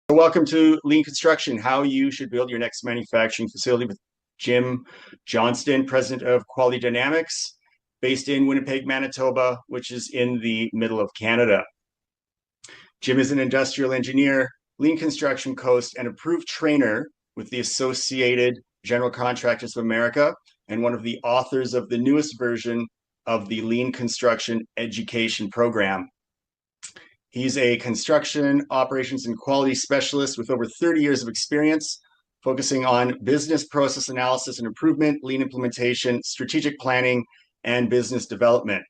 Welcome to Lean Construction, how you should build your next manufacturing facility with Jim Johnston, President of Quality Dynamics, based in Winnipeg, Manitoba, which is in the middle of Canada. Jim is an industrial engineer, lean construction coach, and approved trainer with the Associated General Contractors of America, and one of the authors of the newest version of the Lean Construction Education Program. He's a construction operations and quality specialist with over 30 years of experience, focusing on business process analysis and improvement, lean implementation, strategic planning, and business development.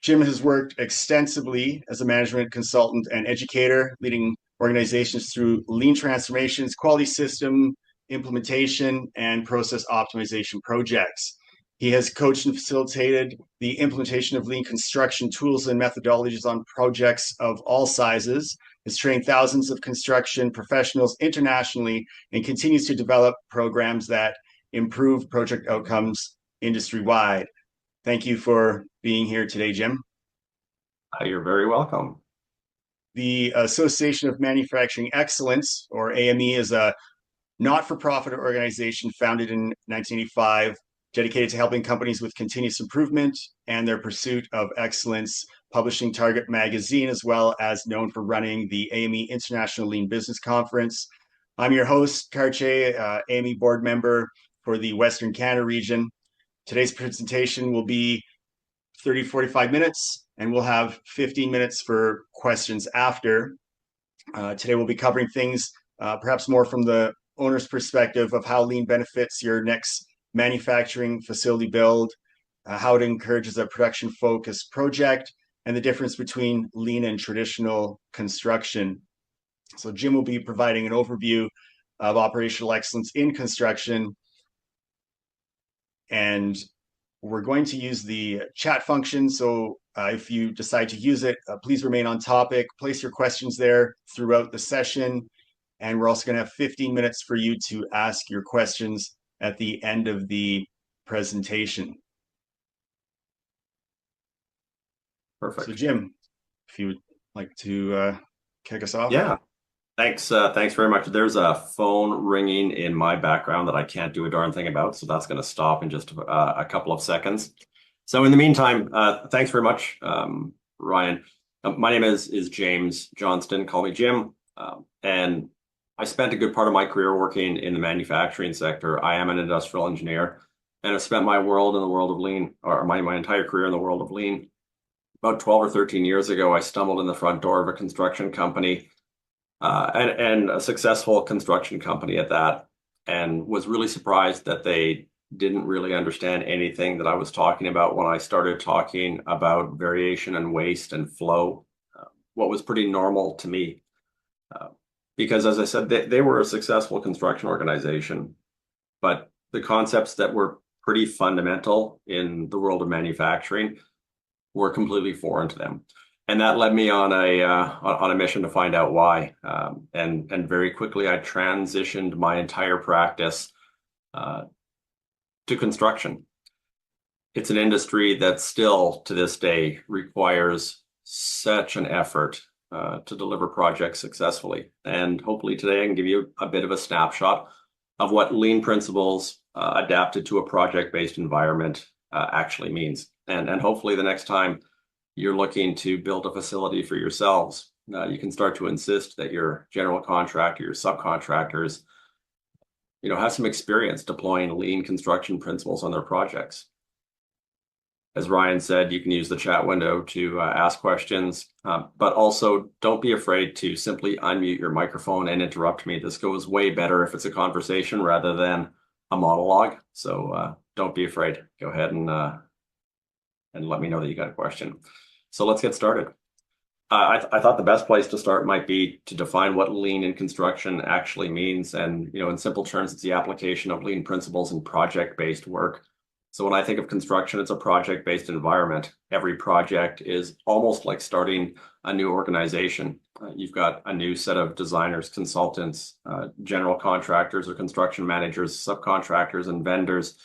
Jim has worked extensively as a management consultant and educator, leading organizations through lean transformations, quality system implementation, and process optimization projects. He has coached and facilitated the implementation of lean construction tools and methodologies on projects of all sizes, has trained thousands of construction professionals internationally, and continues to develop programs that improve project outcomes industry-wide. Thank you for being here today, Jim. You're very welcome. The Association of Manufacturing Excellence, or AME, is a not-for-profit organization founded in 1985, dedicated to helping companies with continuous improvement and their pursuit of excellence, publishing Target magazine, as well as known for running the AME International Lean Business Conference. I'm your host, Karche, AME board member for the Western Canada region. Today's presentation will be 30 to 45 minutes, and we'll have 15 minutes for questions after. Today we'll be covering things perhaps more from the owner's perspective of how lean benefits your next manufacturing facility build, how it encourages a production-focused project, and the difference between lean and traditional construction. So Jim will be providing an overview of operational excellence in construction, and we're going to use the chat function. So if you decide to use it, please remain on topic, place your questions there throughout the session, and we're also going to have 15 minutes for you to ask your questions at the end of the presentation. Perfect. So Jim, if you would like to kick us off. Yeah, thanks very much. There's a phone ringing in my background that I can't do a darn thing about, so that's going to stop in just a couple of seconds. So in the meantime, thanks very much, Ryan. My name is James Johnston, call me Jim, and I spent a good part of my career working in the manufacturing sector. I am an industrial engineer, and I've spent my world in the world of lean, or my entire career in the world of lean. About 12 or 13 years ago, I stumbled in the front door of a construction company, and a successful construction company at that, and was really surprised that they didn't really understand anything that I was talking about when I started talking about variation and waste and flow, what was pretty normal to me. Because as I said, they were a successful construction organization, but the concepts that were pretty fundamental in the world of manufacturing were completely foreign to them. And that led me on a mission to find out why. And very quickly, I transitioned my entire practice to construction. It's an industry that still, to this day, requires such an effort to deliver projects successfully. And hopefully today I can give you a bit of a snapshot of what lean principles adapted to a project-based environment actually means. And hopefully the next time you're looking to build a facility for yourselves, you can start to insist that your general contractor, your subcontractors, have some experience deploying lean construction principles on their projects. As Ryan said, you can use the chat window to ask questions, but also don't be afraid to simply unmute your microphone and interrupt me. This goes way better if it's a conversation rather than a monologue. So don't be afraid. Go ahead and let me know that you got a question. So let's get started. I thought the best place to start might be to define what lean in construction actually means. And, in simple terms, it's the application of lean principles in project-based work. So when I think of construction, it's a project-based environment. Every project is almost like starting a new organization. You've got a new set of designers, consultants, general contractors or construction managers, subcontractors, and vendors.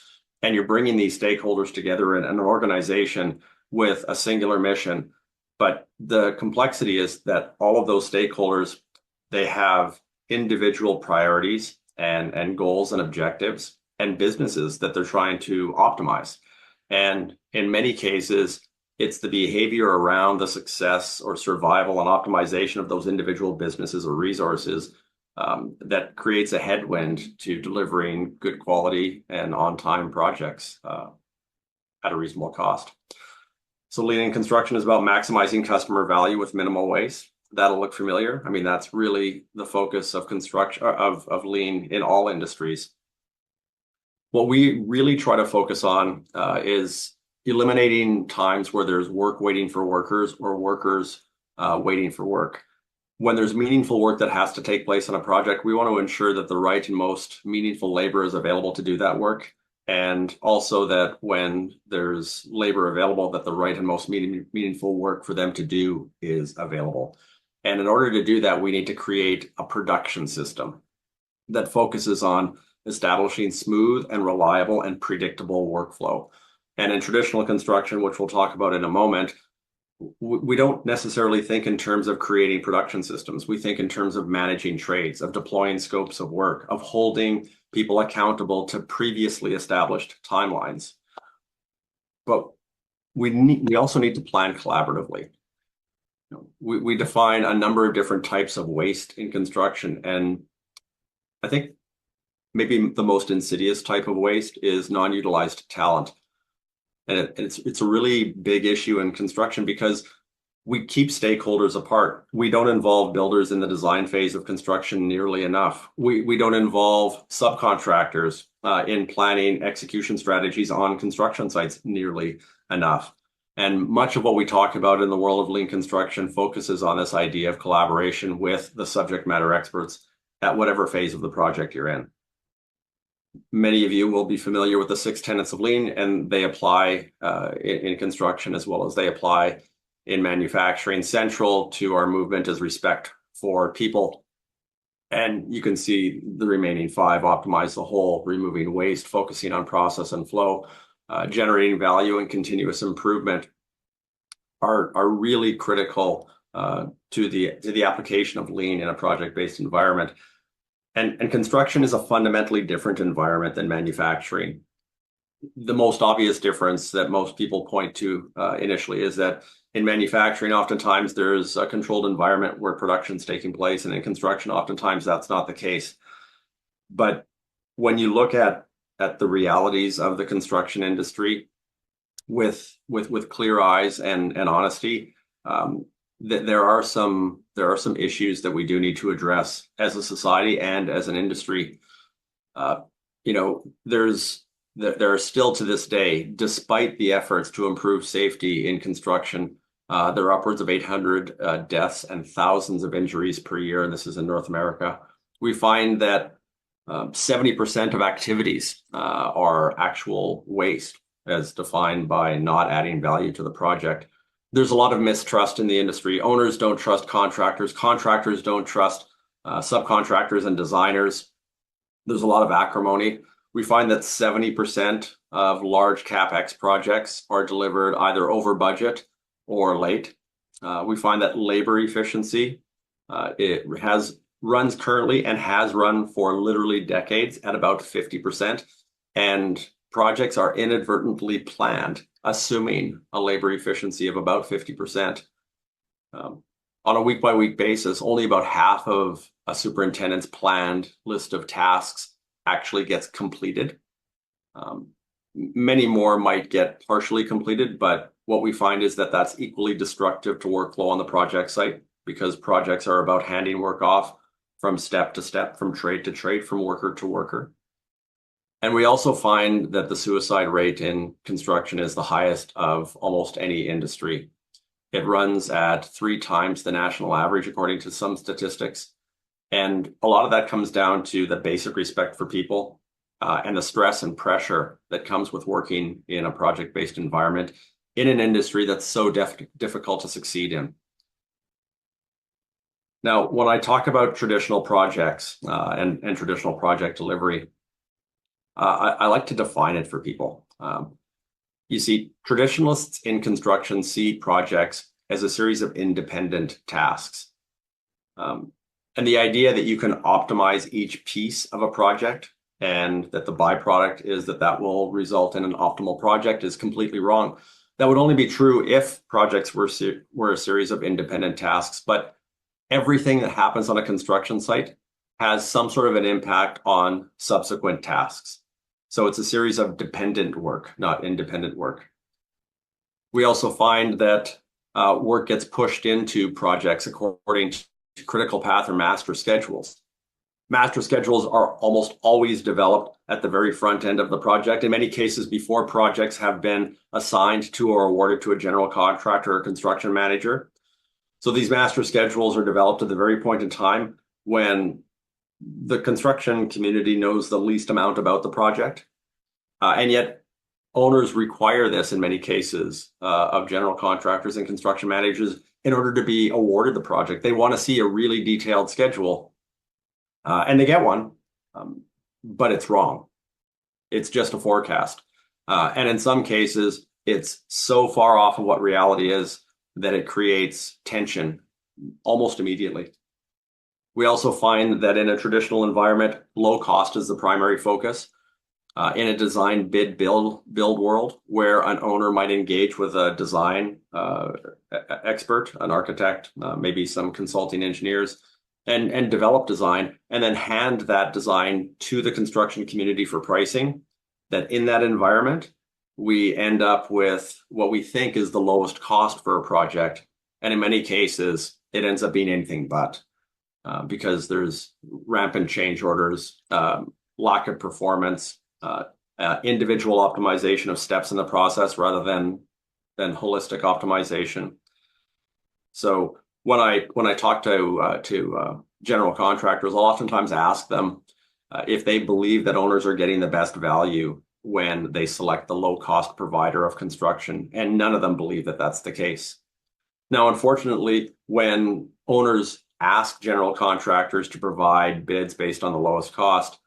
And you're bringing these stakeholders together in an organization with a singular mission. But the complexity is that all of those stakeholders, They have individual priorities and goals and objectives and businesses that they're trying to optimize. And in many cases, it's the behavior around the success or survival and optimization of those individual businesses or resources that creates a headwind to delivering good quality and on-time projects at a reasonable cost. So lean in construction is about maximizing customer value with minimal waste. That'll look familiar. I mean, that's really the focus of construction of lean in all industries. What we really try to focus on is eliminating times where there's work waiting for workers or workers waiting for work. When there's meaningful work that has to take place on a project, we want to ensure that the right and most meaningful labor is available to do that work. And also that when there's labor available, that the right and most meaningful work for them to do is available. And in order to do that, we need to create a production system that focuses on establishing smooth and reliable and predictable workflow. And in traditional construction, which we'll talk about in a moment, we don't necessarily think in terms of creating production systems. We think in terms of managing trades, of deploying scopes of work, of holding people accountable to previously established timelines. But we also need to plan collaboratively. We define a number of different types of waste in construction, and I think maybe the most insidious type of waste is non-utilized talent. And it's a really big issue in construction because we keep stakeholders apart. We don't involve builders in the design phase of construction nearly enough. We don't involve subcontractors in planning execution strategies on construction sites nearly enough. And much of what we talk about in the world of lean construction focuses on this idea of collaboration with the subject matter experts at whatever phase of the project you're in. Many of you will be familiar with the 6 tenets of lean, and they apply in construction as well as they apply in manufacturing. Central to our movement is respect for people. And you can see the remaining 5: optimize the whole, removing waste, focusing on process and flow, generating value and continuous improvement are really critical to the application of lean in a project-based environment. And construction is a fundamentally different environment than manufacturing. The most obvious difference that most people point to initially is that in manufacturing, oftentimes there's a controlled environment where production's taking place, and in construction, oftentimes that's not the case. But when you look at the realities of the construction industry with clear eyes and honesty, there are some issues that we do need to address as a society and as an industry. There are still to this day, despite the efforts to improve safety in construction, there are upwards of 800 deaths and thousands of injuries per year, and this is in North America. We find that 70% of activities are actual waste, as defined by not adding value to the project. There's a lot of mistrust in the industry. Owners don't trust contractors. Contractors don't trust subcontractors and designers. There's a lot of acrimony. We find that 70% of large CapEx projects are delivered either over budget or late. We find that labor efficiency runs currently and has run for literally decades at about 50%. And projects are inadvertently planned, assuming a labor efficiency of about 50%. On a week-by-week basis, only about half of a superintendent's planned list of tasks actually gets completed. Many more might get partially completed, but what we find is that that's equally destructive to workflow on the project site, because projects are about handing work off from step to step, from trade to trade, from worker to worker. And we also find that the suicide rate in construction is the highest of almost any industry. It runs at 3 times the national average, according to some statistics. And a lot of that comes down to the basic respect for people and the stress and pressure that comes with working in a project-based environment in an industry that's so difficult to succeed in. Now, when I talk about traditional projects and traditional project delivery, I like to define it for people. You see, traditionalists in construction see projects as a series of independent tasks. And the idea that you can optimize each piece of a project and that the byproduct is that will result in an optimal project is completely wrong. That would only be true if projects were a series of independent tasks, but everything that happens on a construction site has some sort of an impact on subsequent tasks. So it's a series of dependent work, not independent work. We also find that work gets pushed into projects according to critical path or master schedules. Master schedules are almost always developed at the very front end of the project, in many cases before projects have been assigned to or awarded to a general contractor or construction manager. So these master schedules are developed at the very point in time when the construction community knows the least amount about the project. And yet owners require this in many cases of general contractors and construction managers in order to be awarded the project. They want to see a really detailed schedule. And they get one, but it's wrong. It's just a forecast. And in some cases, it's so far off of what reality is that it creates tension almost immediately. We also find that in a traditional environment, low cost is the primary focus. In a design bid build world where an owner might engage with a design expert, an architect, maybe some consulting engineers, and develop design and then hand that design to the construction community for pricing, that in that environment, we end up with what we think is the lowest cost for a project. And in many cases, it ends up being anything but because there's rampant change orders, lack of performance, individual optimization of steps in the process rather than holistic optimization. So when I talk to general contractors, I'll oftentimes ask them if they believe that owners are getting the best value when they select the low-cost provider of construction, and none of them believe that that's the case. Now, unfortunately, when owners ask general contractors to provide bids based on the lowest cost,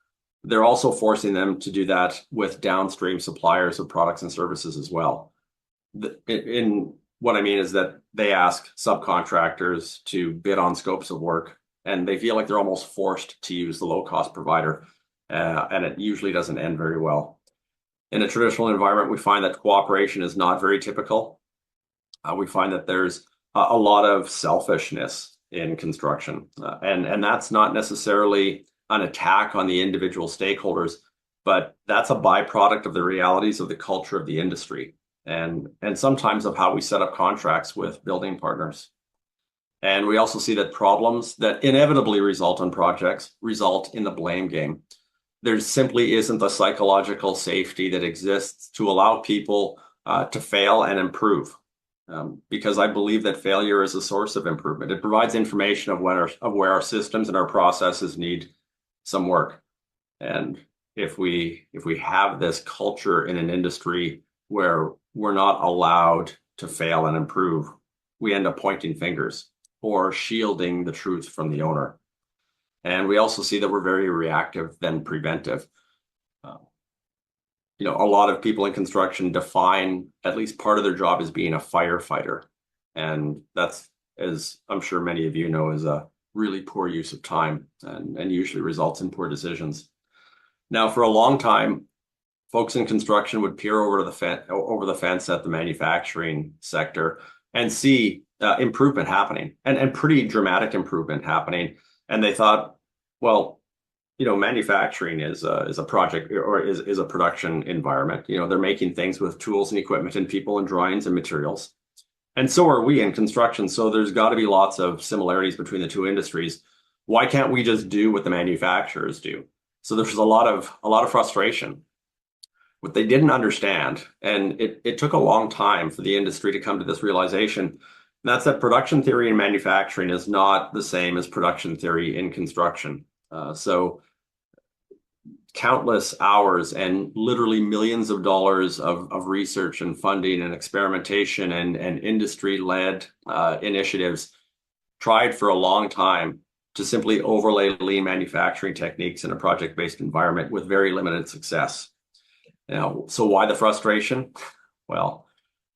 they're also forcing them to do that with downstream suppliers of products and services as well. In what I mean is that they ask subcontractors to bid on scopes of work, and they feel like they're almost forced to use the low-cost provider, and it usually doesn't end very well. In a traditional environment, we find that cooperation is not very typical. We find that there's a lot of selfishness in construction, and that's not necessarily an attack on the individual stakeholders, but that's a byproduct of the realities of the culture of the industry and sometimes of how we set up contracts with building partners. And we also see that problems that inevitably result in projects result in the blame game. There simply isn't the psychological safety that exists to allow people to fail and improve. Because I believe that failure is a source of improvement. It provides information of where our systems and our processes need some work. And if we have this culture in an industry where we're not allowed to fail and improve, we end up pointing fingers or shielding the truth from the owner. And we also see that we're very reactive than preventive. A lot of people in construction define at least part of their job as being a firefighter. And that's, as I'm sure many of you know, is a really poor use of time and usually results in poor decisions. Now, for a long time, folks in construction would peer over the fence at the manufacturing sector and see improvement happening and pretty dramatic improvement happening. And they thought, well, manufacturing is a project or is a production environment. They're making things with tools and equipment and people and drawings and materials. And so are we in construction. So there's got to be lots of similarities between the two industries. Why can't we just do what the manufacturers do? So there's a lot of frustration. What they didn't understand, and it took a long time for the industry to come to this realization, that's that production theory in manufacturing is not the same as production theory in construction. So countless hours and literally millions of dollars of research and funding and experimentation and industry-led initiatives tried for a long time to simply overlay lean manufacturing techniques in a project-based environment with very limited success. Now, so why the frustration? Well,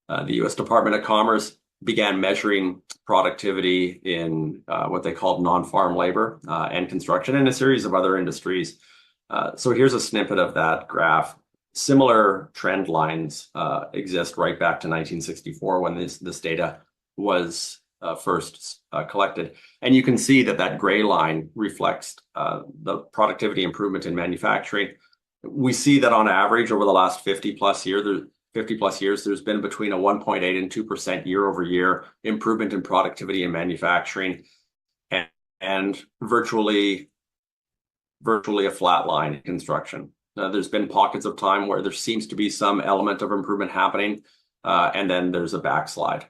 the U.S. Department of Commerce began measuring productivity in what they called non-farm labor and construction and a series of other industries. So here's a snippet of that graph. Similar trend lines exist right back to 1964 when this data was first collected. And you can see that gray line reflects the productivity improvement in manufacturing. We see that on average over the last 50 plus years, there's been between a 1.8 and 2% year over year improvement in productivity in manufacturing, and virtually a flat line in construction. There's been pockets of time where there seems to be some element of improvement happening, and then there's a backslide,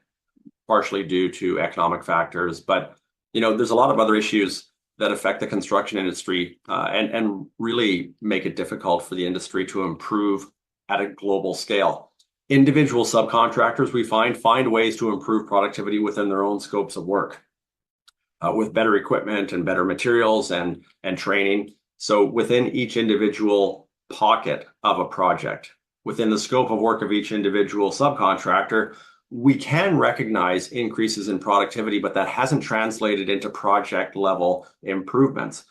partially due to economic factors. But there's a lot of other issues that affect the construction industry and really make it difficult for the industry to improve at a global scale. Individual subcontractors, we find ways to improve productivity within their own scopes of work with better equipment and better materials and training. So within each individual pocket of a project, within the scope of work of each individual subcontractor, we can recognize increases in productivity, but that hasn't translated into project level improvements.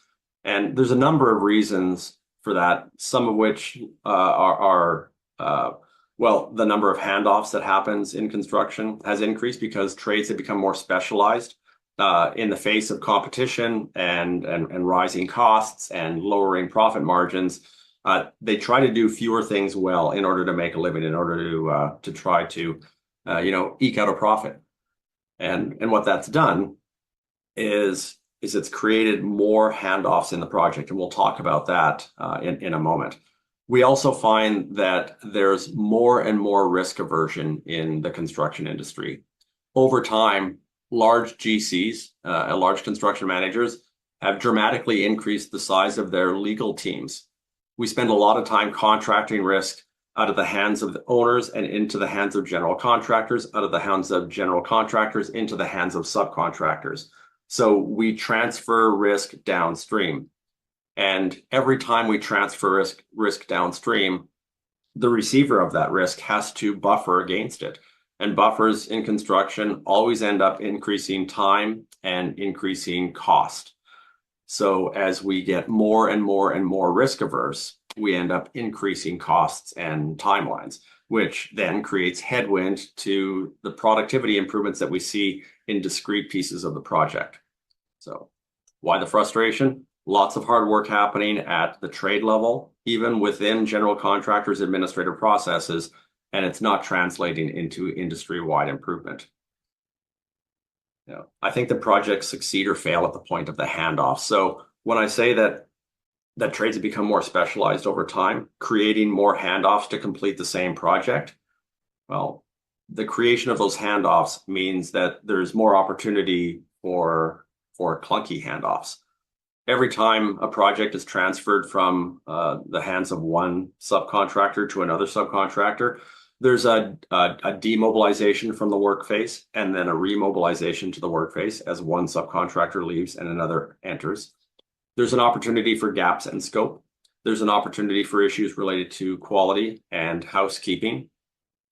And there's a number of reasons for that, some of which are the number of handoffs that happens in construction has increased because trades have become more specialized in the face of competition and rising costs and lowering profit margins. They try to do fewer things well in order to make a living, in order to try to eke out a profit. And what that's done is it's created more handoffs in the project, and we'll talk about that in a moment. We also find that there's more and more risk aversion in the construction industry. Over time, large GCs, large construction managers, have dramatically increased the size of their legal teams. We spend a lot of time contracting risk out of the hands of the owners and into the hands of general contractors, out of the hands of general contractors into the hands of subcontractors. So we transfer risk downstream. And every time we transfer risk downstream, the receiver of that risk has to buffer against it. And buffers in construction always end up increasing time and increasing cost. So as we get more and more and more risk averse, we end up increasing costs and timelines, which then creates headwind to the productivity improvements that we see in discrete pieces of the project. So why the frustration? Lots of hard work happening at the trade level, even within general contractors' administrative processes, and it's not translating into industry-wide improvement. I think the projects succeed or fail at the point of the handoff. So when I say that trades have become more specialized over time, creating more handoffs to complete the same project, well, the creation of those handoffs means that there's more opportunity for clunky handoffs. Every time a project is transferred from the hands of one subcontractor to another subcontractor, there's a demobilization from the work phase and then a remobilization to the work phase as one subcontractor leaves and another enters. There's an opportunity for gaps in scope. There's an opportunity for issues related to quality and housekeeping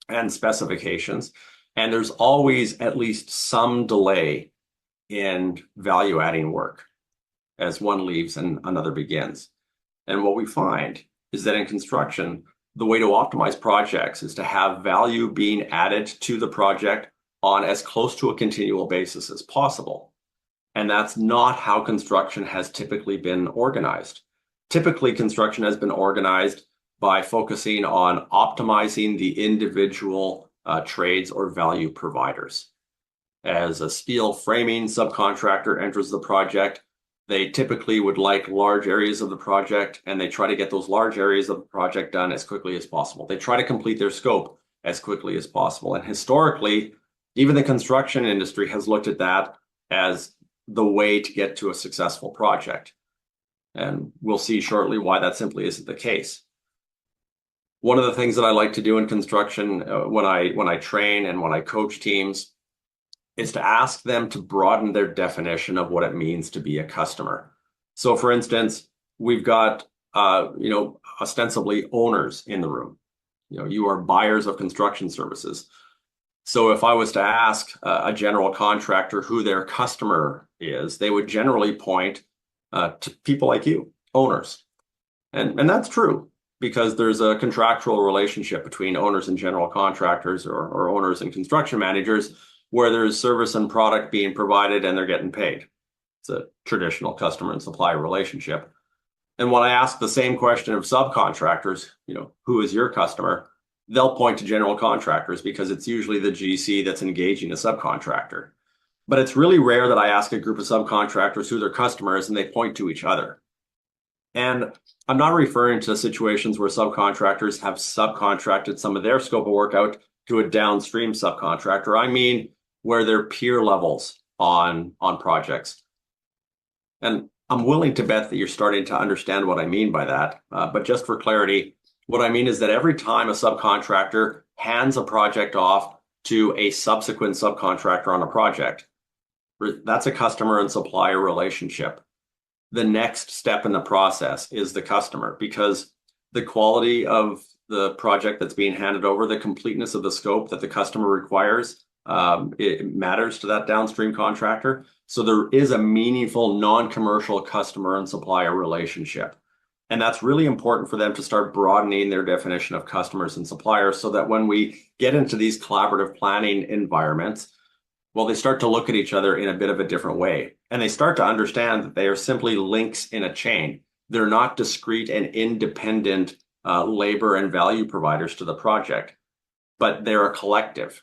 and specifications. And there's always at least some delay in value-adding work as one leaves and another begins. And what we find is that in construction, the way to optimize projects is to have value being added to the project on as close to a continual basis as possible. And that's not how construction has typically been organized. Typically, construction has been organized by focusing on optimizing the individual trades or value providers. As a steel framing subcontractor enters the project, they typically would like large areas of the project, and they try to get those large areas of the project done as quickly as possible. They try to complete their scope as quickly as possible. And historically, even the construction industry has looked at that as the way to get to a successful project. And we'll see shortly why that simply isn't the case. One of the things that I like to do in construction when I train and when I coach teams is to ask them to broaden their definition of what it means to be a customer. So for instance, we've got, ostensibly owners in the room. You are buyers of construction services. So if I was to ask a general contractor who their customer is, they would generally point to people like you, owners. And that's true because there's a contractual relationship between owners and general contractors or owners and construction managers where there's service and product being provided and they're getting paid. It's a traditional customer and supplier relationship. And when I ask the same question of subcontractors, who is your customer? They'll point to general contractors because it's usually the GC that's engaging a subcontractor. But it's really rare that I ask a group of subcontractors who their customer is and they point to each other. And I'm not referring to situations where subcontractors have subcontracted some of their scope of work out to a downstream subcontractor. I mean, where they're peer levels on projects. And I'm willing to bet that you're starting to understand what I mean by that. But just for clarity, what I mean is that every time a subcontractor hands a project off to a subsequent subcontractor on a project, that's a customer and supplier relationship. The next step in the process is the customer, because the quality of the project that's being handed over, the completeness of the scope that the customer requires, it matters to that downstream contractor. So there is a meaningful non-commercial customer and supplier relationship. And that's really important for them to start broadening their definition of customers and suppliers so that when we get into these collaborative planning environments, well, they start to look at each other in a bit of a different way. And they start to understand that they are simply links in a chain. They're not discrete and independent labor and value providers to the project, but they're a collective.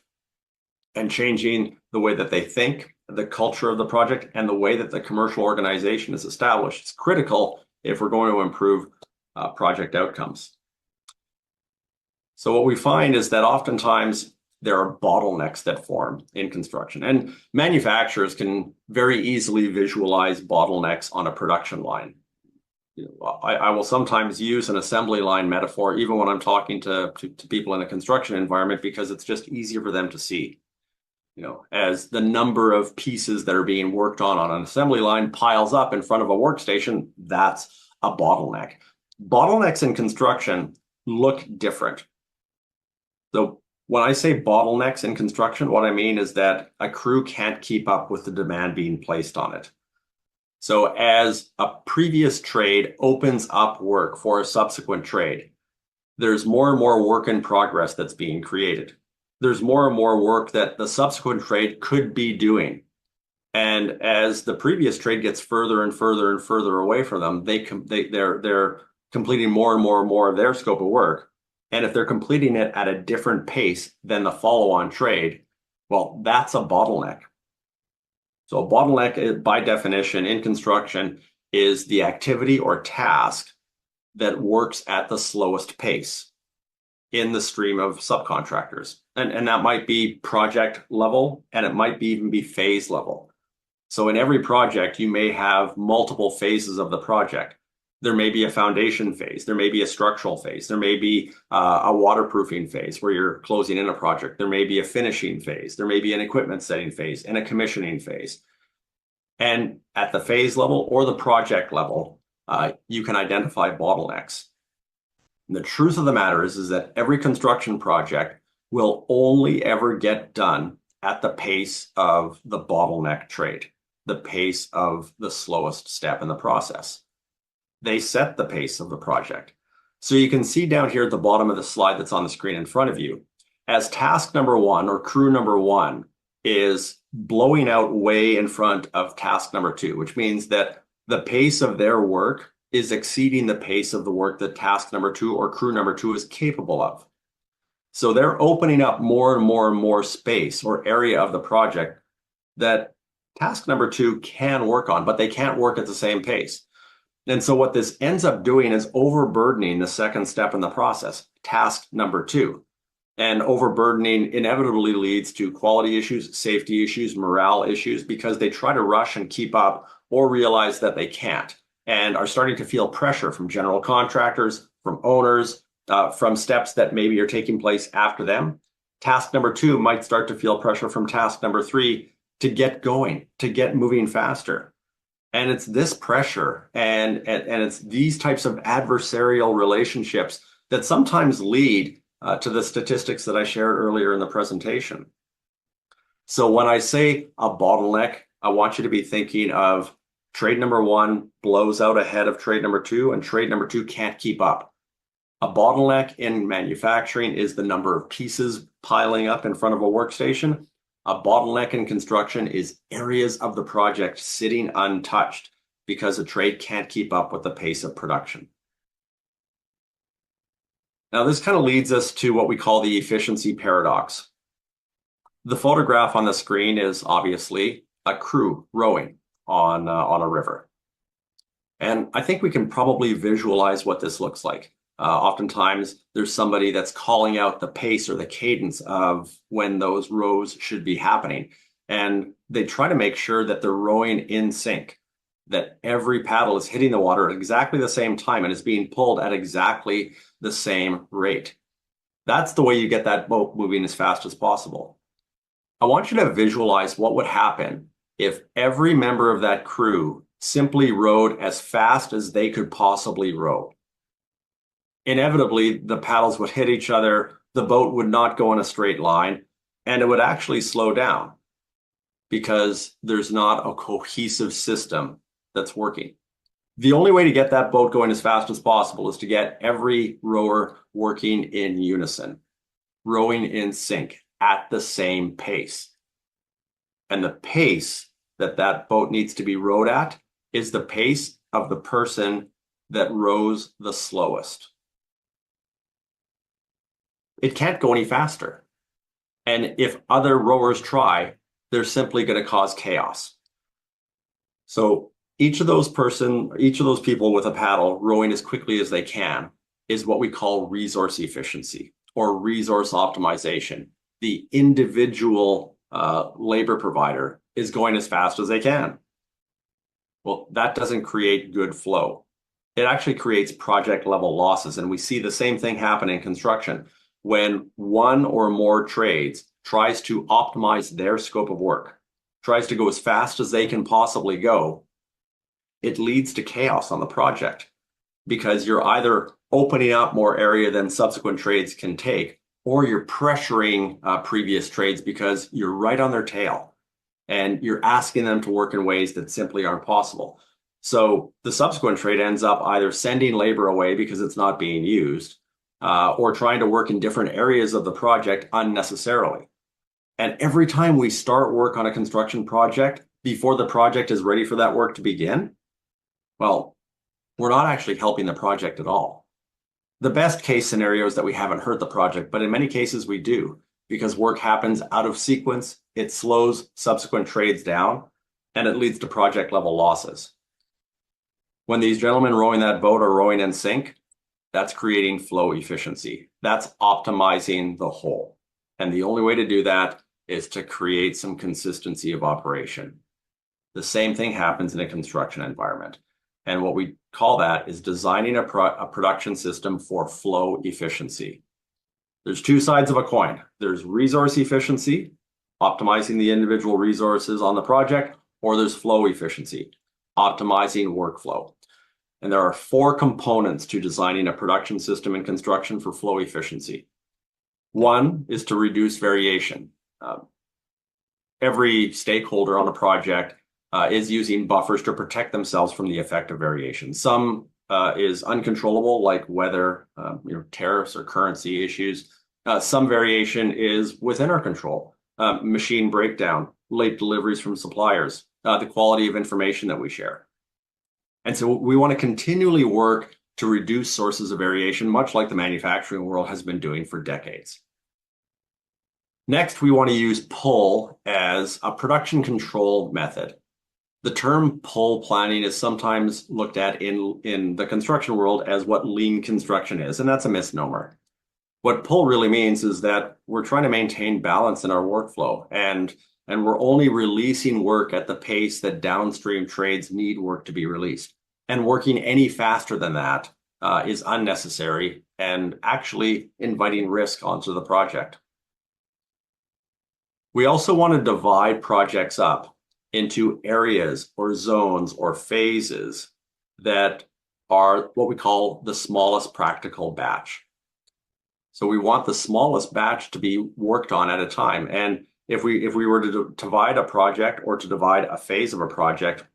And changing the way that they think, the culture of the project, and the way that the commercial organization is established is critical if we're going to improve project outcomes. So what we find is that oftentimes there are bottlenecks that form in construction, and manufacturers can very easily visualize bottlenecks on a production line. I will sometimes use an assembly line metaphor even when I'm talking to people in a construction environment because it's just easier for them to see. As the number of pieces that are being worked on an assembly line piles up in front of a workstation, that's a bottleneck. Bottlenecks in construction look different. So when I say bottlenecks in construction, what I mean is that a crew can't keep up with the demand being placed on it. So as a previous trade opens up work for a subsequent trade, there's more and more work in progress that's being created. There's more and more work that the subsequent trade could be doing. And as the previous trade gets further and further and further away from them, they're completing more and more and more of their scope of work. And if they're completing it at a different pace than the follow-on trade, well, that's a bottleneck. So a bottleneck, by definition, in construction, is the activity or task that works at the slowest pace in the stream of subcontractors. And that might be project level, and it might even be phase level. So in every project, you may have multiple phases of the project. There may be a foundation phase. There may be a structural phase. There may be a waterproofing phase where you're closing in a project. There may be a finishing phase. There may be an equipment setting phase and a commissioning phase. And at the phase level or the project level, you can identify bottlenecks. And the truth of the matter is that every construction project will only ever get done at the pace of the bottleneck trade, the pace of the slowest step in the process. They set the pace of the project. So you can see down here at the bottom of the slide that's on the screen in front of you, as task number one or crew number one is blowing out way in front of task number two, which means that the pace of their work is exceeding the pace of the work that task number two or crew number two is capable of. So they're opening up more and more and more space or area of the project that task number two can work on, but they can't work at the same pace. And so what this ends up doing is overburdening the second step in the process, task number two. And overburdening inevitably leads to quality issues, safety issues, morale issues, because they try to rush and keep up or realize that they can't and are starting to feel pressure from general contractors, from owners, from steps that maybe are taking place after them. Task number two might start to feel pressure from task number three to get going, to get moving faster. And it's this pressure and it's these types of adversarial relationships that sometimes lead to the statistics that I shared earlier in the presentation. So when I say a bottleneck, I want you to be thinking of trade number one blows out ahead of trade number two, and trade number two can't keep up. A bottleneck in manufacturing is the number of pieces piling up in front of a workstation. A bottleneck in construction is areas of the project sitting untouched because a trade can't keep up with the pace of production. Now, this kind of leads us to what we call the efficiency paradox. The photograph on the screen is obviously a crew rowing on a river. And I think we can probably visualize what this looks like. Oftentimes, there's somebody that's calling out the pace or the cadence of when those rows should be happening. And they try to make sure that they're rowing in sync, that every paddle is hitting the water at exactly the same time and is being pulled at exactly the same rate. That's the way you get that boat moving as fast as possible. I want you to visualize what would happen if every member of that crew simply rowed as fast as they could possibly row. Inevitably, the paddles would hit each other, the boat would not go in a straight line, and it would actually slow down because there's not a cohesive system that's working. The only way to get that boat going as fast as possible is to get every rower working in unison, rowing in sync at the same pace. And the pace that that boat needs to be rowed at is the pace of the person that rows the slowest. It can't go any faster. And if other rowers try, they're simply going to cause chaos. So each of those people with a paddle rowing as quickly as they can is what we call resource efficiency or resource optimization. The individual labor provider is going as fast as they can. Well, that doesn't create good flow. It actually creates project level losses. And we see the same thing happen in construction. When one or more trades tries to optimize their scope of work, tries to go as fast as they can possibly go, it leads to chaos on the project because you're either opening up more area than subsequent trades can take, or you're pressuring previous trades because you're right on their tail and you're asking them to work in ways that simply aren't possible. So the subsequent trade ends up either sending labor away because it's not being used, or trying to work in different areas of the project unnecessarily. And every time we start work on a construction project, before the project is ready for that work to begin, well, we're not actually helping the project at all. The best case scenario is that we haven't hurt the project, but in many cases we do, because work happens out of sequence, it slows subsequent trades down, and it leads to project level losses. When these gentlemen rowing that boat are rowing in sync, that's creating flow efficiency. That's optimizing the whole. And the only way to do that is to create some consistency of operation. The same thing happens in a construction environment. And what we call that is designing a production system for flow efficiency. There's two sides of a coin. There's resource efficiency, optimizing the individual resources on the project, or there's flow efficiency, optimizing workflow. And there are four components to designing a production system in construction for flow efficiency. One is to reduce variation. Every stakeholder on a project is using buffers to protect themselves from the effect of variation. Some is uncontrollable, like weather, tariffs or currency issues. Some variation is within our control. Machine breakdown, late deliveries from suppliers, the quality of information that we share. And so we want to continually work to reduce sources of variation, much like the manufacturing world has been doing for decades. Next, we want to use pull as a production control method. The term pull planning is sometimes looked at in the construction world as what lean construction is, and that's a misnomer. What pull really means is that we're trying to maintain balance in our workflow, and we're only releasing work at the pace that downstream trades need work to be released. And working any faster than that is unnecessary and actually inviting risk onto the project. We also want to divide projects up into areas or zones or phases that are what we call the smallest practical batch. So we want the smallest batch to be worked on at a time. And If we were to divide a project or to divide a phase of a project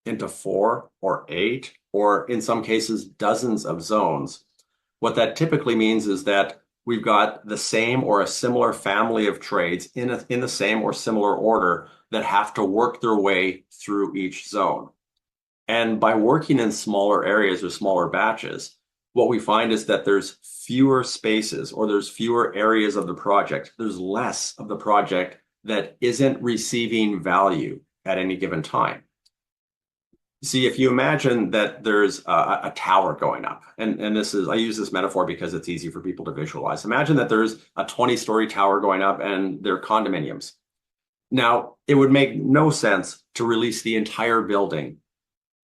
into 4 or 8, or in some cases, dozens of zones, what that typically means is that we've got the same or a similar family of trades in the same or similar order that have to work their way through each zone. And by working in smaller areas or smaller batches, what we find is that there's fewer spaces or there's fewer areas of the project. There's less of the project that isn't receiving value at any given time. See, if you imagine that there's a tower going up, and this is, I use this metaphor because it's easy for people to visualize. Imagine that there's a 20-story tower going up and they're condominiums. Now, it would make no sense to release the entire building.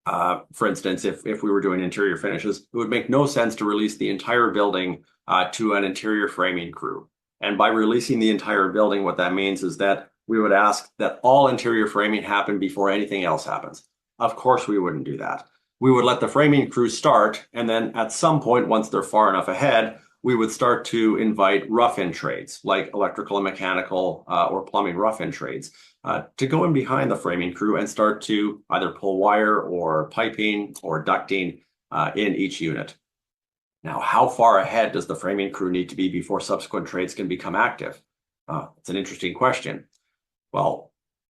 For instance, if we were doing interior finishes, it would make no sense to release the entire building to an interior framing crew. And by releasing the entire building, what that means is that we would ask that all interior framing happen before anything else happens. Of course, we wouldn't do that. We would let the framing crew start, and then at some point, once they're far enough ahead, we would start to invite rough-in trades like electrical and mechanical or plumbing rough-in trades to go in behind the framing crew and start to either pull wire or piping or ducting in each unit. Now, how far ahead does the framing crew need to be before subsequent trades can become active? It's an interesting question. Well,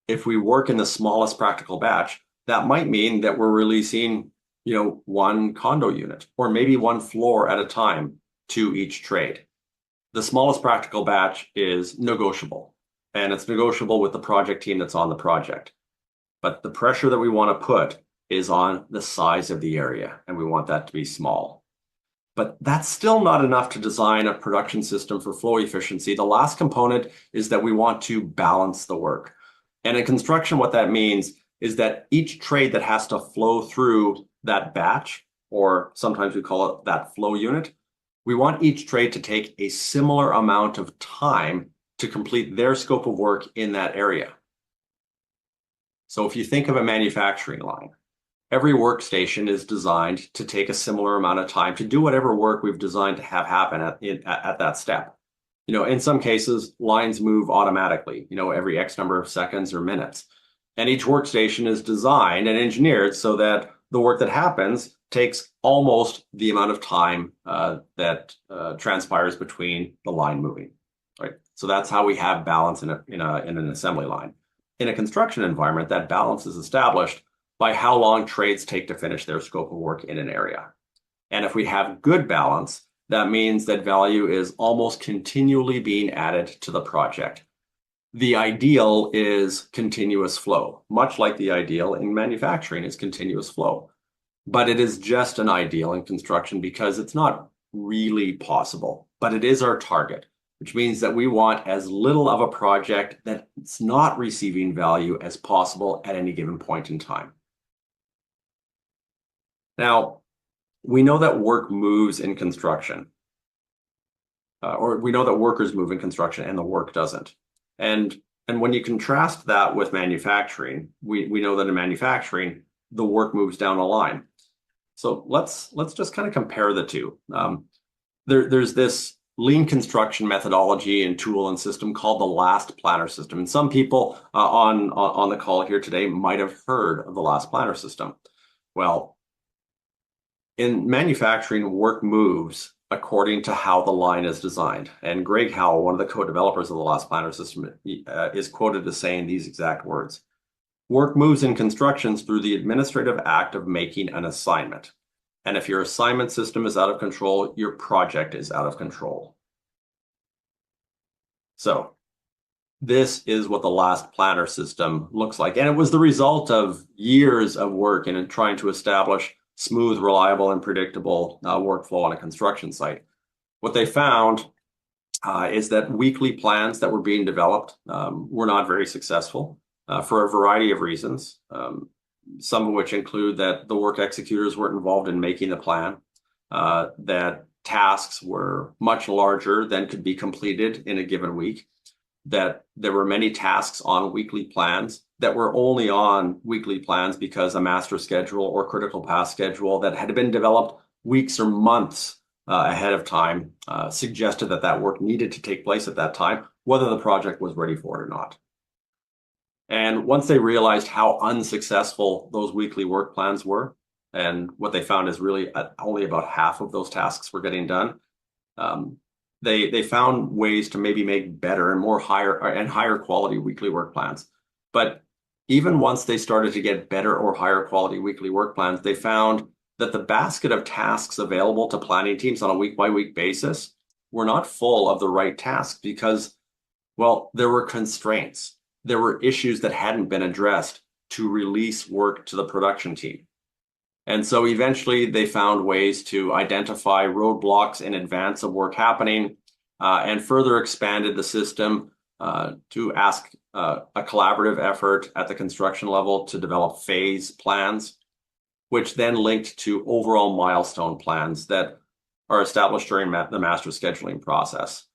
if we work in the smallest practical batch, that might mean that we're releasing, one condo unit or maybe one floor at a time to each trade. The smallest practical batch is negotiable, and it's negotiable with the project team that's on the project. But the pressure that we want to put is on the size of the area, and we want that to be small. But that's still not enough to design a production system for flow efficiency. The last component is that we want to balance the work. And in construction, what that means is that each trade that has to flow through that batch, or sometimes we call it that flow unit, we want each trade to take a similar amount of time to complete their scope of work in that area. So if you think of a manufacturing line, every workstation is designed to take a similar amount of time to do whatever work we've designed to have happen at that step. In some cases, lines move automatically, every X number of seconds or minutes. And each workstation is designed and engineered so that the work that happens takes almost the amount of time that transpires between the line moving, right? So that's how we have balance in an assembly line. In a construction environment, that balance is established by how long trades take to finish their scope of work in an area. And if we have good balance, that means that value is almost continually being added to the project. The ideal is continuous flow, much like the ideal in manufacturing is continuous flow. But it is just an ideal in construction because it's not really possible, but it is our target, which means that we want as little of a project that's not receiving value as possible at any given point in time. Now, we know that work moves in construction, or we know that workers move in construction and the work doesn't. And when you contrast that with manufacturing, we know that in manufacturing, the work moves down a line. So let's just kind of compare the two. There's this lean construction methodology and tool and system called the last planner system. And some people on the call here today might have heard of the last planner system. Well, in manufacturing, work moves according to how the line is designed. And Greg Howell, one of the co-developers of the last planner system, is quoted as saying these exact words. Work moves in constructions through the administrative act of making an assignment. And if your assignment system is out of control, your project is out of control. So this is what the last planner system looks like. And it was the result of years of work in trying to establish smooth, reliable, and predictable workflow on a construction site. What they found is that weekly plans that were being developed were not very successful for a variety of reasons, some of which include that the work executors weren't involved in making the plan, that tasks were much larger than could be completed in a given week, that there were many tasks on weekly plans that were only on weekly plans because a master schedule or critical path schedule that had been developed weeks or months ahead of time suggested that that work needed to take place at that time, whether the project was ready for it or not. And once they realized how unsuccessful those weekly work plans were, and what they found is really only about half of those tasks were getting done, they found ways to maybe make better and higher quality weekly work plans. But even once they started to get better or higher quality weekly work plans, they found that the basket of tasks available to planning teams on a week-by-week basis were not full of the right tasks because, well, there were constraints. There were issues that hadn't been addressed to release work to the production team. And so eventually they found ways to identify roadblocks in advance of work happening, and further expanded the system to ask a collaborative effort at the construction level to develop phase plans, which then linked to overall milestone plans that are established during the master scheduling process.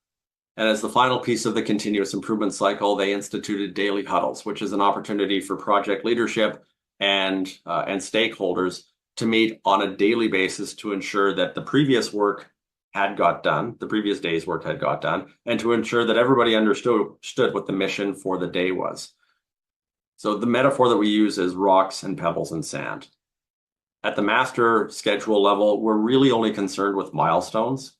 And as the final piece of the continuous improvement cycle, they instituted daily huddles, which is an opportunity for project leadership and stakeholders to meet on a daily basis to ensure that the previous work had got done, the previous day's work had got done, and to ensure that everybody understood what the mission for the day was. So the metaphor that we use is rocks and pebbles and sand. At the master schedule level, we're really only concerned with milestones.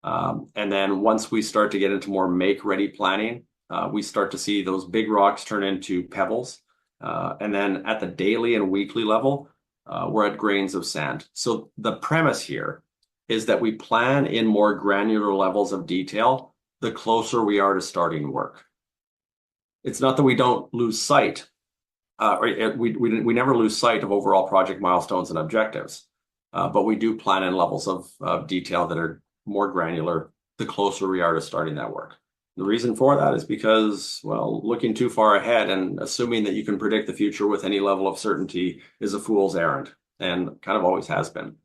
And then once we start to get into more make-ready planning, we start to see those big rocks turn into pebbles. And then at the daily and weekly level, we're at grains of sand. So the premise here is that we plan in more granular levels of detail the closer we are to starting work. It's not that we don't lose sight, we never lose sight of overall project milestones and objectives, but we do plan in levels of detail that are more granular the closer we are to starting that work. The reason for that is because, well, looking too far ahead and assuming that you can predict the future with any level of certainty is a fool's errand, and kind of always has been.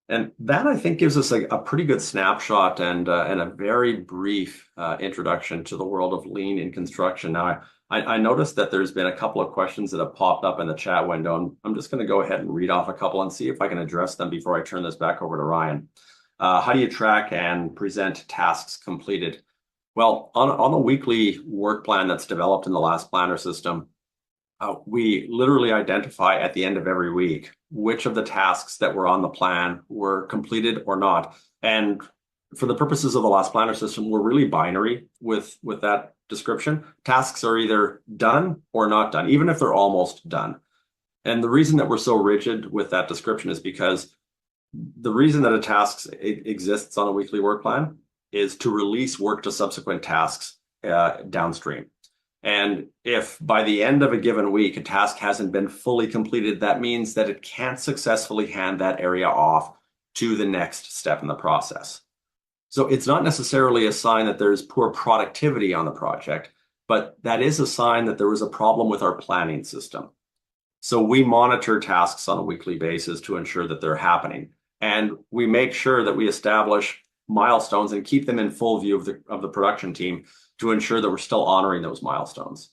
And that, I think, gives us a pretty good snapshot and a very brief introduction to the world of lean in construction. Now, I noticed that there's been a couple of questions that have popped up in the chat window, and I'm just going to go ahead and read off a couple and see if I can address them before I turn this back over to Ryan. How do you track and present tasks completed? Well, on a weekly work plan that's developed in the last planner system, we literally identify at the end of every week which of the tasks that were on the plan were completed or not. And for the purposes of the last planner system, we're really binary with that description. Tasks are either done or not done, even if they're almost done. And the reason that we're so rigid with that description is because the reason that a task exists on a weekly work plan is to release work to subsequent tasks downstream. And if by the end of a given week, a task hasn't been fully completed, that means that it can't successfully hand that area off to the next step in the process. So it's not necessarily a sign that there's poor productivity on the project, but that is a sign that there was a problem with our planning system. So we monitor tasks on a weekly basis to ensure that they're happening. And we make sure that we establish milestones and keep them in full view of the production team to ensure that we're still honoring those milestones.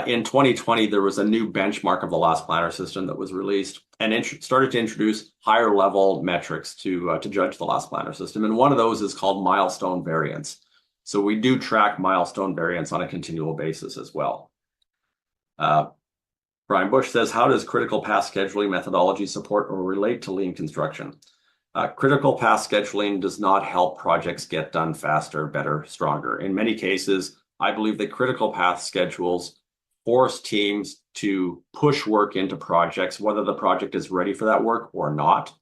In 2020, there was a new benchmark of the last planner system that was released and started to introduce higher level metrics to judge the last planner system. And one of those is called milestone variance. So we do track milestone variance on a continual basis as well. Brian Bush says, how does critical path scheduling methodology support or relate to lean construction? Critical path scheduling does not help projects get done faster, better, stronger. In many cases, I believe that critical path schedules force teams to push work into projects, whether the project is ready for that work or not.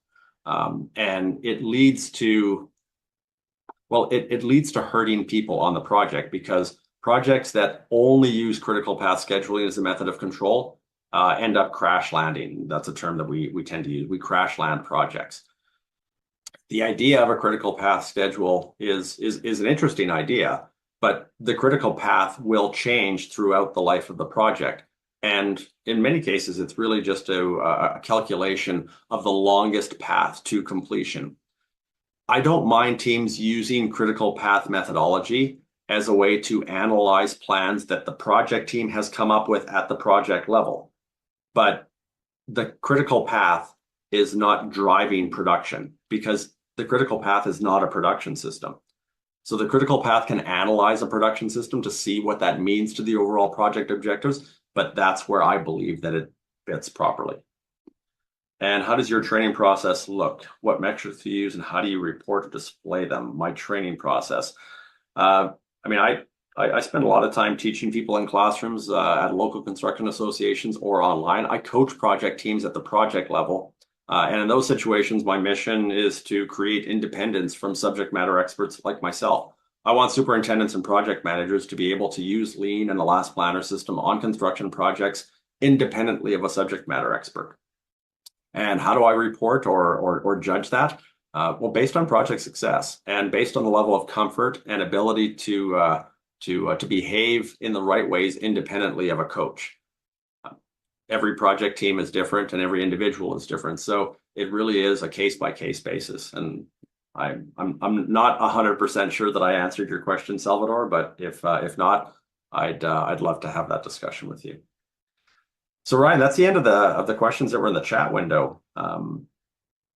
And it leads to, well, it leads to hurting people on the project, because projects that only use critical path scheduling as a method of control end up crash landing. That's a term that we tend to use. We crash land projects. The idea of a critical path schedule is an interesting idea, but the critical path will change throughout the life of the project. And in many cases, it's really just a calculation of the longest path to completion. I don't mind teams using critical path methodology as a way to analyze plans that the project team has come up with at the project level. But the critical path is not driving production, because the critical path is not a production system. So the critical path can analyze a production system to see what that means to the overall project objectives, but that's where I believe that it fits properly. And how does your training process look? What metrics do you use, and how do you report or display them? My training process. I mean, I spend a lot of time teaching people in classrooms at local construction associations or online. I coach project teams at the project level. And in those situations, my mission is to create independence from subject matter experts like myself. I want superintendents and project managers to be able to use Lean and the Last Planner system on construction projects independently of a subject matter expert. And how do I report or judge that? Well, based on project success and based on the level of comfort and ability to behave in the right ways independently of a coach. Every project team is different and every individual is different. So it really is a case by case basis. And I'm not 100% sure that I answered your question, Salvador, but if not, I'd love to have that discussion with you. So Ryan, that's the end of the questions that were in the chat window.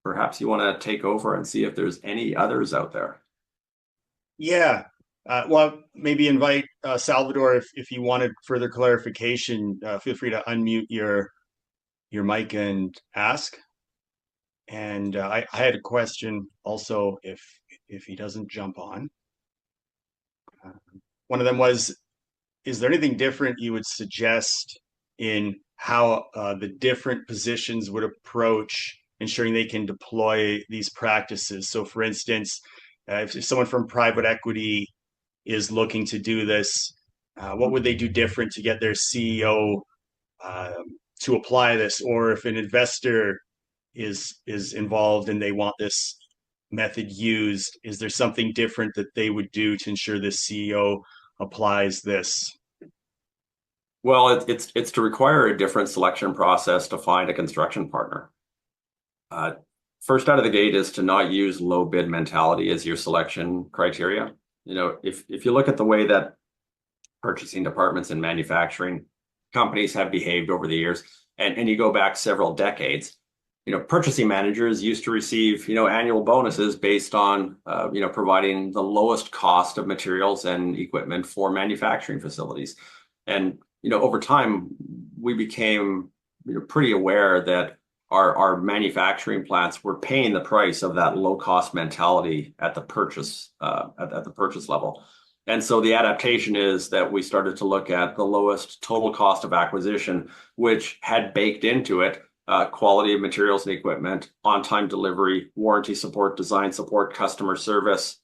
Perhaps you want to take over and see if there's any others out there. Yeah. Well, maybe invite Salvador if you wanted further clarification. Feel free to unmute your mic and ask. And I had a question also if he doesn't jump on. One of them was, is there anything different you would suggest in how the different positions would approach ensuring they can deploy these practices? So for instance, if someone from private equity is looking to do this, what would they do different to get their CEO to apply this? Or if an investor is involved and they want this method used, is there something different that they would do to ensure the CEO applies this? Well, it's to require a different selection process to find a construction partner. First out of the gate is to not use low bid mentality as your selection criteria. You know, if you look at the way that purchasing departments and manufacturing companies have behaved over the years, and you go back several decades, you know, purchasing managers used to receive, you know, annual bonuses based on, you know, providing the lowest cost of materials and equipment for manufacturing facilities. And, you know, over time, we became, you know, pretty aware that our manufacturing plants were paying the price of that low cost mentality at the purchase at the purchase level. And so the adaptation is that we started to look at the lowest total cost of acquisition, which had baked into it quality of materials and equipment, on-time delivery, warranty support, design support, customer service,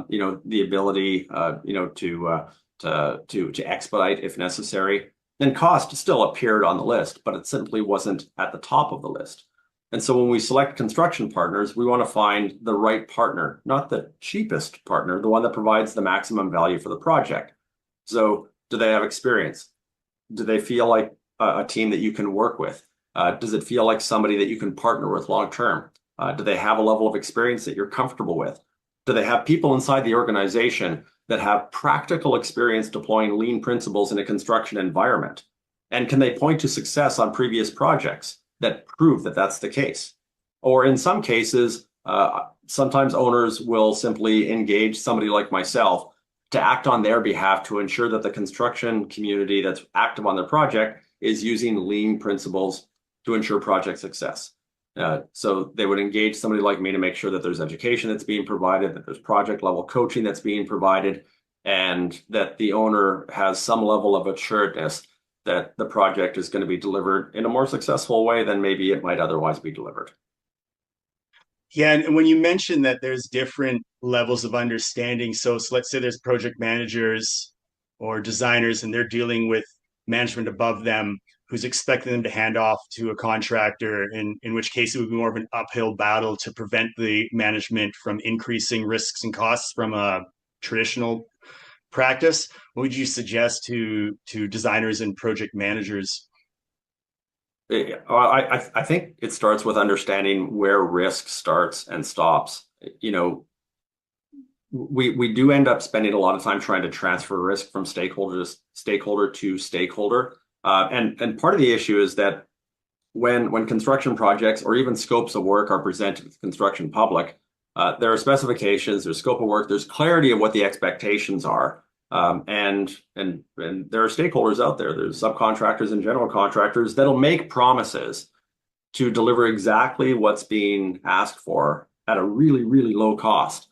you know, the ability, you know, to expedite if necessary. Then cost still appeared on the list, but it simply wasn't at the top of the list. And so when we select construction partners, we want to find the right partner, not the cheapest partner, the one that provides the maximum value for the project. So do they have experience? Do they feel like a team that you can work with? Does it feel like somebody that you can partner with long term? Do they have a level of experience that you're comfortable with? Do they have people inside the organization that have practical experience deploying lean principles in a construction environment? And can they point to success on previous projects that prove that that's the case? Or in some cases, sometimes owners will simply engage somebody like myself to act on their behalf to ensure that the construction community that's active on their project is using lean principles to ensure project success. So they would engage somebody like me to make sure that there's education that's being provided, that there's project level coaching that's being provided, and that the owner has some level of assuredness that the project is going to be delivered in a more successful way than maybe it might otherwise be delivered. Yeah, and when you mentioned that there's different levels of understanding, so let's say there's project managers or designers and they're dealing with management above them who's expecting them to hand off to a contractor, in which case it would be more of an uphill battle to prevent the management from increasing risks and costs from a traditional practice. What would you suggest to designers and project managers? I think it starts with understanding where risk starts and stops. You know, we do end up spending a lot of time trying to transfer risk from stakeholder to stakeholder. And part of the issue is that when construction projects or even scopes of work are presented to the construction public, there are specifications, there's scope of work, there's clarity of what the expectations are. And there are stakeholders out there, there's subcontractors and general contractors that'll make promises to deliver exactly what's being asked for at a really, really low cost.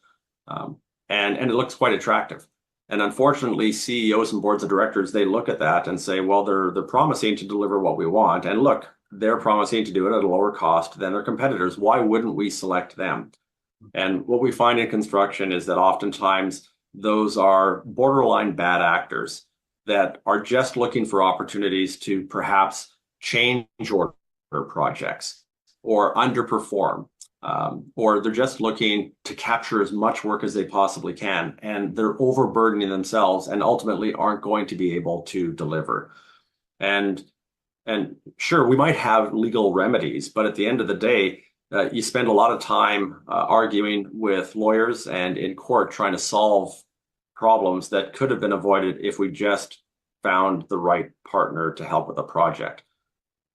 And it looks quite attractive. And unfortunately, CEOs and boards of directors, they look at that and say, well, they're promising to deliver what we want. And look, they're promising to do it at a lower cost than their competitors. Why wouldn't we select them? And what we find in construction is that oftentimes those are borderline bad actors that are just looking for opportunities to perhaps change order projects or underperform. Or they're just looking to capture as much work as they possibly can, and they're overburdening themselves and ultimately aren't going to be able to deliver. And sure, we might have legal remedies, but at the end of the day, you spend a lot of time arguing with lawyers and in court trying to solve problems that could have been avoided if we just found the right partner to help with a project.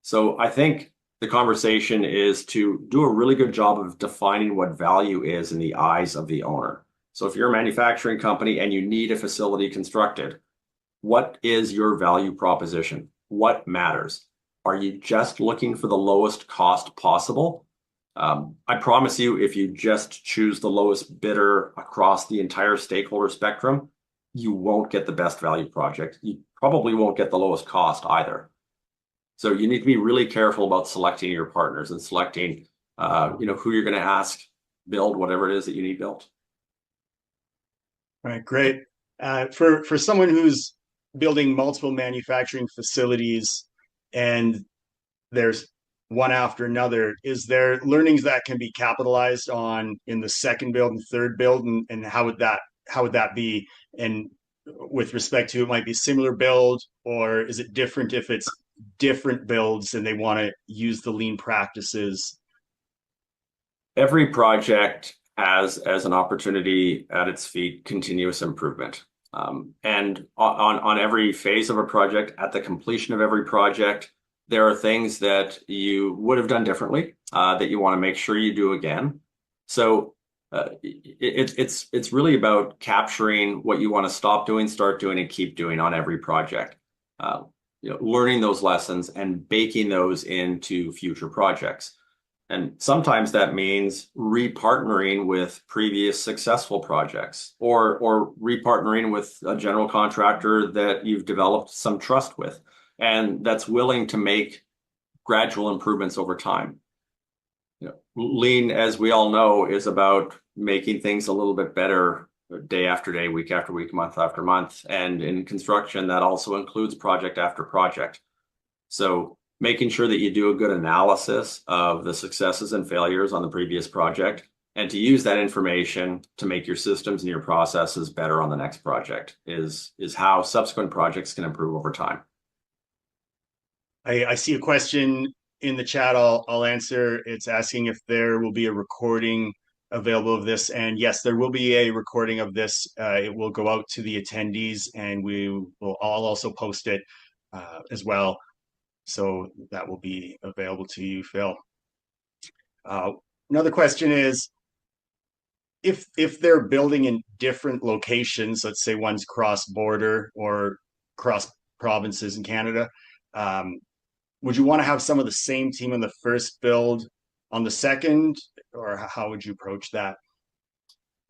So I think the conversation is to do a really good job of defining what value is in the eyes of the owner. So if you're a manufacturing company and you need a facility constructed, what is your value proposition? What matters? Are you just looking for the lowest cost possible? I promise you, if you just choose the lowest bidder across the entire stakeholder spectrum, you won't get the best value project. You probably won't get the lowest cost either. So you need to be really careful about selecting your partners and selecting, who you're going to ask build whatever it is that you need built. All right, great. For someone who's building multiple manufacturing facilities and there's one after another, is there learnings that can be capitalized on in the second build and third build, and how would that be? And with respect to, it might be similar build, or is it different if it's different builds and they want to use the lean practices? Every project has as an opportunity at its feet continuous improvement. And on every phase of a project, at the completion of every project, there are things that you would have done differently that you want to make sure you do again. So it's really about capturing what you want to stop doing, start doing, and keep doing on every project. Learning those lessons and baking those into future projects. And sometimes that means repartnering with previous successful projects or repartnering with a general contractor that you've developed some trust with and that's willing to make gradual improvements over time. Lean, as we all know, is about making things a little bit better day after day, week after week, month after month. And in construction, that also includes project after project. So making sure that you do a good analysis of the successes and failures on the previous project and to use that information to make your systems and your processes better on the next project is how subsequent projects can improve over time. I see a question in the chat. I'll answer. It's asking if there will be a recording available of this, and yes, there will be a recording of this. It will go out to the attendees, and I'll also post it as well, so that will be available to you, Phil. Another question is, if they're building in different locations, let's say one's cross-border or cross provinces in Canada, would you want to have some of the same team on the first build on the second, or how would you approach that?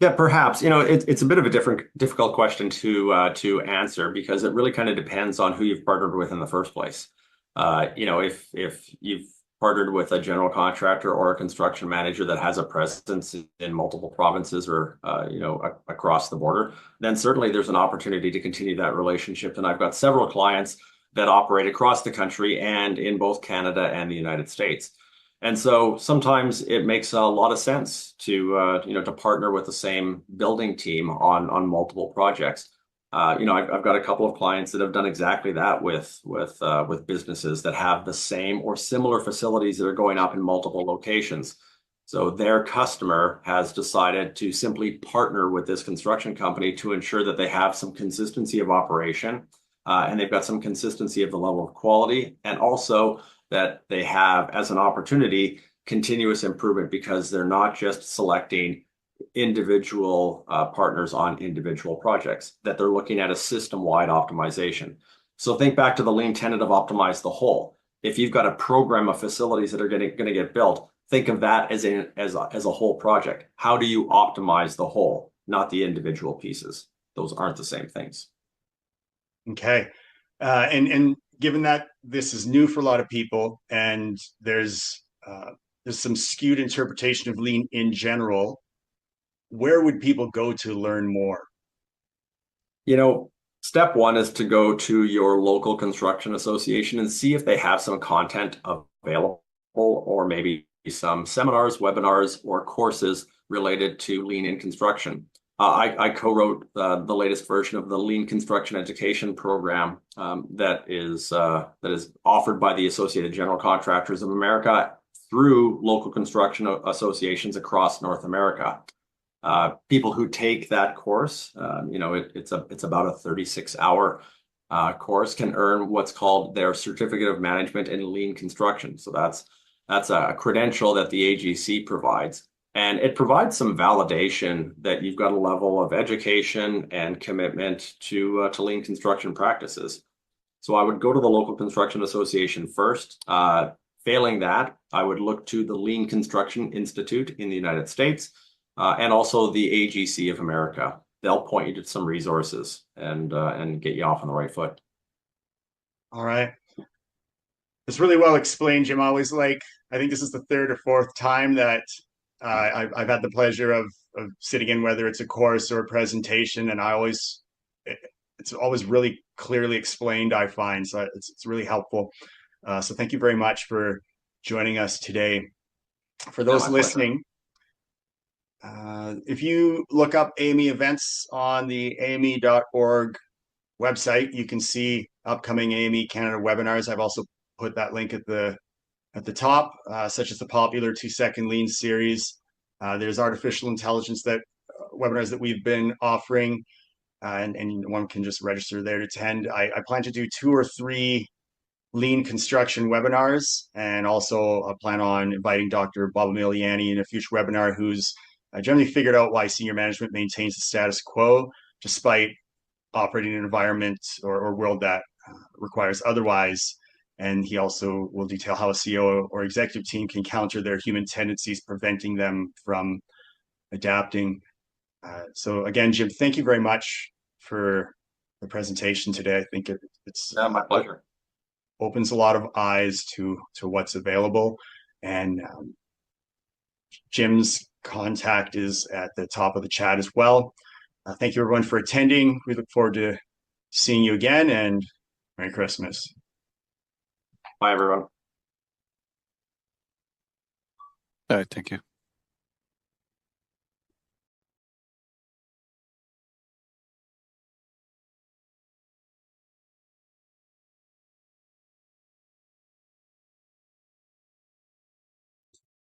Yeah, perhaps. It's a bit of a difficult question to answer because it really kind of depends on who you've partnered with in the first place. If you've partnered with a general contractor or a construction manager that has a presence in multiple provinces or across the border, then certainly there's an opportunity to continue that relationship. And I've got several clients that operate across the country and in both Canada and the United States. And so sometimes it makes a lot of sense to partner with the same building team on multiple projects. I've got a couple of clients that have done exactly that with businesses that have the same or similar facilities that are going up in multiple locations. So their customer has decided to simply partner with this construction company to ensure that they have some consistency of operation and they've got some consistency of the level of quality and also that they have as an opportunity continuous improvement, because they're not just selecting individual partners on individual projects, that they're looking at a system-wide optimization. So think back to the lean tenet of optimize the whole. If you've got a program of facilities that are going to get built, think of that as a whole project. How do you optimize the whole, not the individual pieces? Those aren't the same things. Okay. And given that this is new for a lot of people, and there's some skewed interpretation of lean in general, where would people go to learn more? Step one is to go to your local construction association and see if they have some content available, or maybe some seminars, webinars, or courses related to lean in construction. I co-wrote the latest version of the Lean Construction Education program that is offered by the Associated General Contractors of America through local construction associations across North America. People who take that course, it's about a 36-hour course, can earn what's called their Certificate of Management in Lean Construction. So that's a credential that the AGC provides. And it provides some validation that you've got a level of education and commitment to lean construction practices. So I would go to the local construction association first. Failing that, I would look to the Lean Construction Institute in the United States and also the AGC of America. They'll point you to some resources and get you off on the right foot. All right. It's really well explained, Jim. I think this is the third or fourth time that I've had the pleasure of sitting in, whether it's a course or a presentation, and it's always really clearly explained, I find. So it's really helpful. So thank you very much for joining us today. For those listening, if you look up AME events on the AME.org website, you can see upcoming AME Canada webinars. I've also put that link at the top, such as the popular 2-second lean series. There's artificial intelligence webinars that we've been offering, and one can just register there to attend. I plan to do 2 or 3 lean construction webinars, and also I plan on inviting Dr. Bob Emiliani in a future webinar, who's generally figured out why senior management maintains the status quo despite operating in an environment or world that requires otherwise. And he also will detail how a CEO or executive team can counter their human tendencies, preventing them from adapting. So again, Jim, thank you very much for the presentation today. I think it's my pleasure. Opens a lot of eyes to what's available. And Jim's contact is at the top of the chat as well. Thank you everyone for attending. We look forward to seeing you again, and Merry Christmas. Bye, everyone. All right, thank you.